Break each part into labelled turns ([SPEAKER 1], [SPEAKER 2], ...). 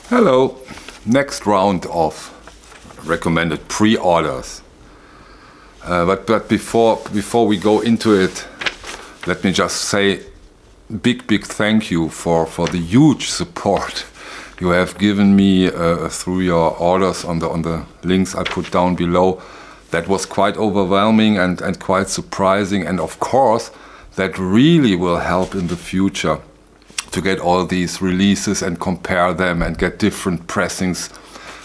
[SPEAKER 1] Hello, next round of recommended pre-orders. But before we go into it, let me just say big thank you for the huge support you have given me through your orders on the links I put down below. That was quite overwhelming and quite surprising, and of course that really will help in the future to get all these releases and compare them and get different pressings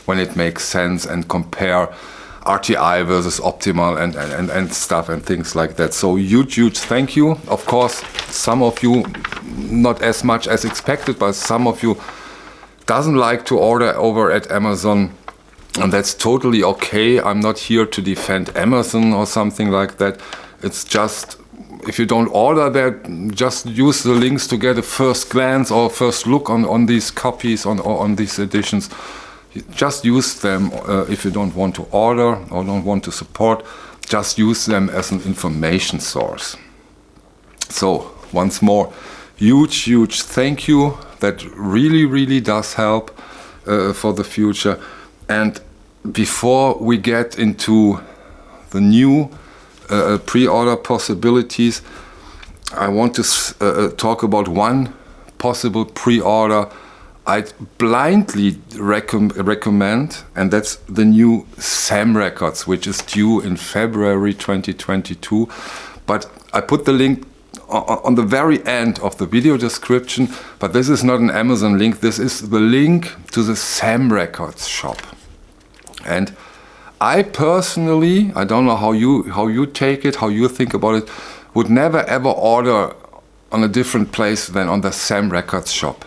[SPEAKER 1] when it makes sense and compare RTI versus optimal and stuff and things like that. So huge thank you. Of course, some of you not as much as expected, but some of you doesn't like to order over at Amazon, and that's totally okay. I'm not here to defend Amazon or something like that. It's just, if you don't order that, just use the links to get a first glance or first look on these copies, on these editions. Just use them if you don't want to order or don't want to support. Just use them as an information source. So once more, huge thank you. That really does help for the future. And before we get into the new pre-order possibilities, I want to talk about one possible pre-order I'd blindly recommend, and that's the new Sam Records, which is due in February 2022. But I put the link on the very end of the video description, but this is not an Amazon link. This is the link to the Sam Records shop. And I personally, I don't know how you take it, how you think about it, would never ever order on a different place than on the Sam Records shop,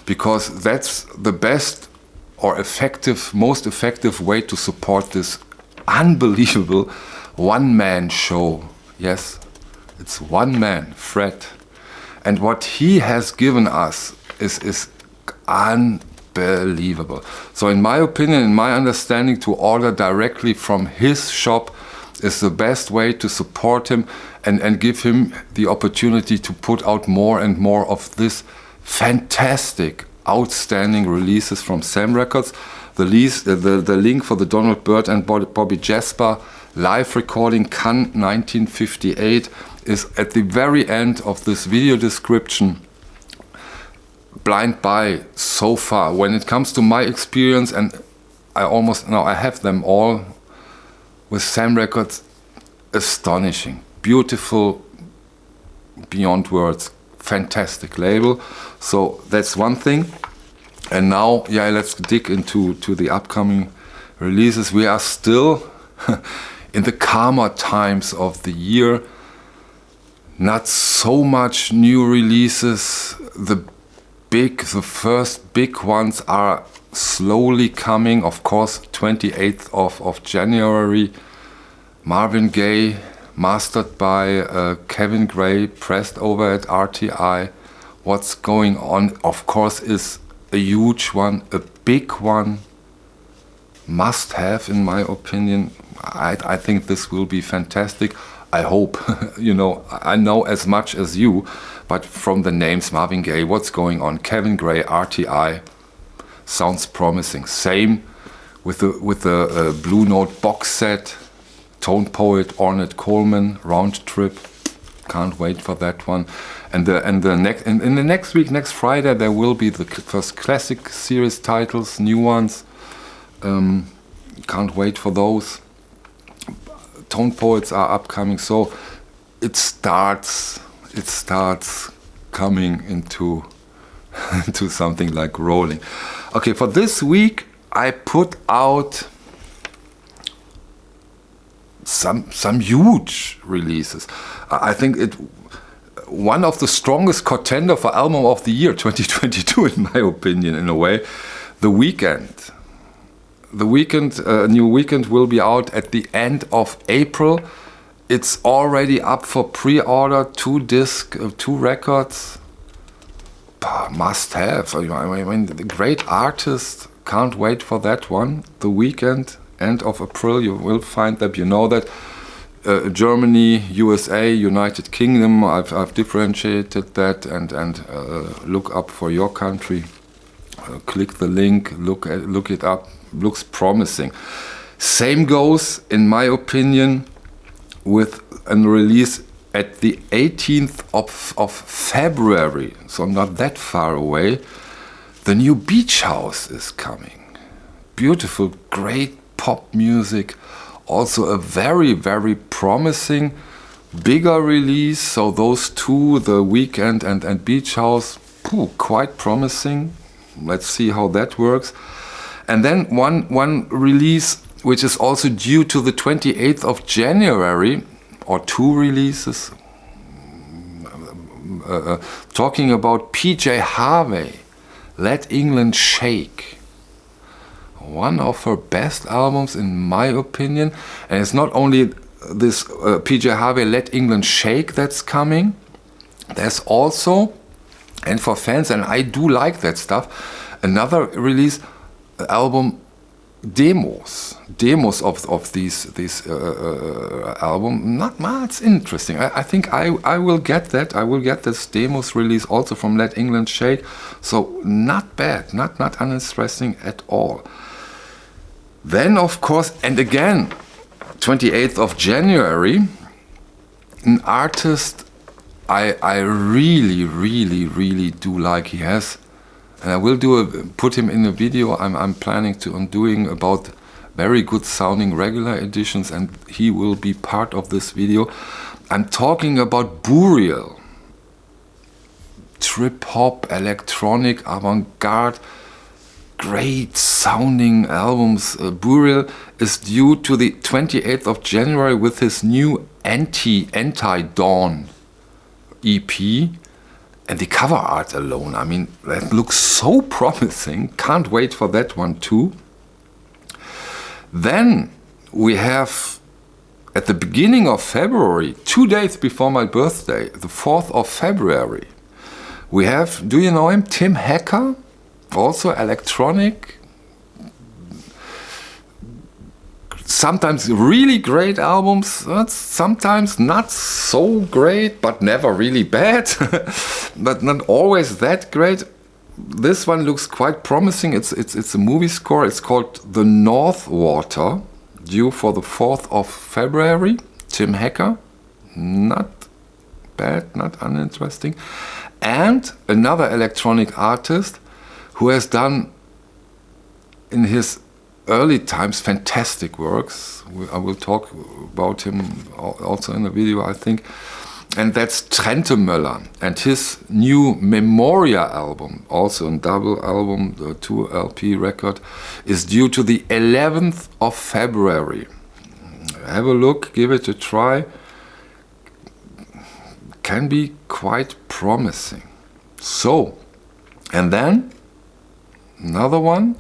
[SPEAKER 1] because that's the best or most effective way to support this unbelievable one-man show. Yes, it's one man, Fred, and what he has given us is unbelievable. So in my opinion, in my understanding, to order directly from his shop is the best way to support him and give him the opportunity to put out more and more of this fantastic, outstanding releases from Sam Records. The link for the Donald Byrd and Bobby Jaspar live recording Cannes 1958 is at the very end of this video description. Blind buy so far. When it comes to my experience, and I have them all with Sam Records, astonishing, beautiful, beyond words, fantastic label. So that's one thing. And now, let's dig into the upcoming releases. We are still in the calmer times of the year. Not so much new releases. The first big ones are slowly coming. Of course, 28th of January, Marvin Gaye, mastered by Kevin Gray, pressed over at RTI. What's going on, of course, is a huge one, a big one, must have in my opinion. I think this will be fantastic. I hope. I know as much as you, but from the names Marvin Gaye, what's going on, Kevin Gray, RTI, sounds promising. Same with the Blue Note box set, Tone Poet, Ornette Coleman, Round Trip. Can't wait for that one. And in the next week, next Friday, there will be the first classic series titles, new ones. Can't wait for those. Tone Poets are upcoming, so it starts coming into something like rolling. Okay, for this week I put out some huge releases. I think one of the strongest contender for album of the year 2022 in my opinion, in a way, The Weeknd. The Weeknd, new Weeknd will be out at the end of April. It's already up for pre-order, 2 records. Must have. I mean, the great artist, can't wait for that one. The Weeknd, end of April, you will find that, you know that. Germany, USA, United Kingdom, I've differentiated that and look up for your country. Click the link, look it up. Looks promising. Same goes, in my opinion, with a release at the 18th of February, so not that far away. The new Beach House is coming. Beautiful, great pop music. Also a very, very promising, bigger release. So those two, the Weeknd and Beach House, quite promising. Let's see how that works. And then one release which is also due to the 28th of January, or two releases, talking about PJ Harvey, Let England Shake. One of her best albums in my opinion. And it's not only this PJ Harvey, Let England Shake that's coming. There's also, and for fans, and I do like that stuff, another release album, demos of these album. It's interesting. I think I will get that. I will get this demos release also from Let England Shake. So not bad, not uninteresting at all. Then of course, and again, 28th of January, an artist I really do like. He has, and I will put him in a video I'm planning on doing about very good sounding regular editions, and he will be part of this video. I'm talking about Burial. Trip hop, electronic, avant-garde, great sounding albums. Burial is due to the 28th of January with his new Anti-Dawn EP. And the cover art alone, I mean, that looks so promising. Can't wait for that one too. Then we have, at the beginning of February, 2 days before my birthday, the 4th of February, we have, do you know him? Tim Hacker, also electronic. Sometimes really great albums, sometimes not so great, but never really bad, but not always that great. This one looks quite promising. It's a movie score. It's called The North Water, due for the 4th of February. Tim Hacker, not bad, not uninteresting. And another electronic artist who has done in his early times fantastic works. I will talk about him also in the video, I think. And that's Trentemoeller, and his new Memoria album, also a double album, the 2 LP record, is due to the 11th of February. Have a look, give it a try. Can be quite promising. So, and then another one.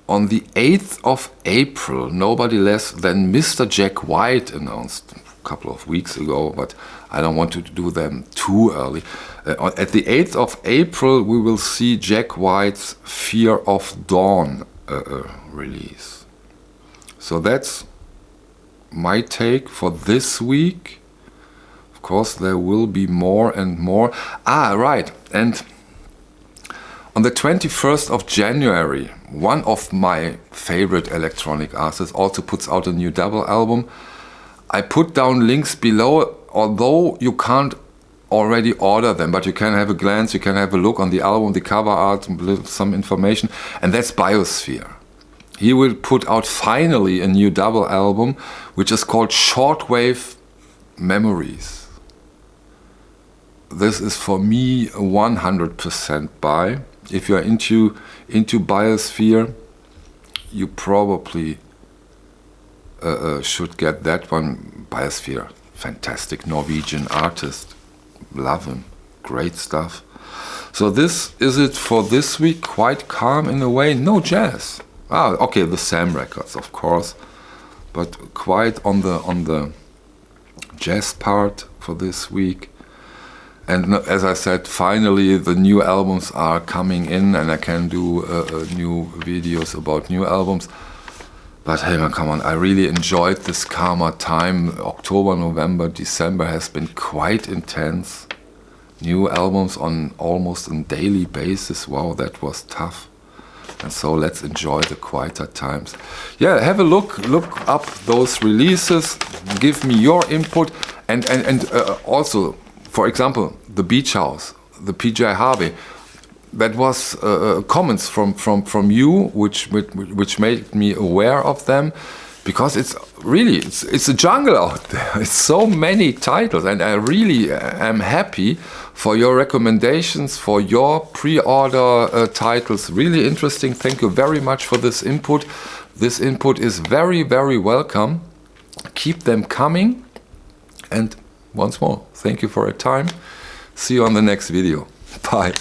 [SPEAKER 1] On the 8th of April, nobody less than Mr. Jack White announced a couple of weeks ago, but I don't want to do them too early. At the 8th of April, we will see Jack White's Fear of Dawn release. So that's my take for this week. Of course, there will be more and more. Right, and on the 21st of January, one of my favorite electronic artists also puts out a new double album. I put down links below, although you can't already order them, but you can have a glance, you can have a look on the album, the cover art, some information, and that's Biosphere. He will put out finally a new double album, which is called Shortwave Memories. This is for me a 100% buy. If you're into Biosphere, you probably should get that one. Biosphere, fantastic Norwegian artist, love him, great stuff. So this is it for this week. Quite calm in a way, no jazz. Okay, the Sam records, of course, but quite on the jazz part for this week. And as I said, finally the new albums are coming in, and I can do new videos about new albums. But hey man, come on, I really enjoyed this calmer time. October, November, December has been quite intense. new albums on almost a daily basis. Wow, that was tough. And so let's enjoy the quieter times. Yeah, have a look up those releases, give me your input, and also, for example, the Beach House, the PJ Harvey. That was comments from you, which made me aware of them, because it's really it's a jungle out there. It's so many titles, and I really am happy for your recommendations, for your pre-order titles. Really interesting. Thank you very much for this input. This input is very, very welcome. Keep them coming. And once more, thank you for your time. See you on the next video. Bye.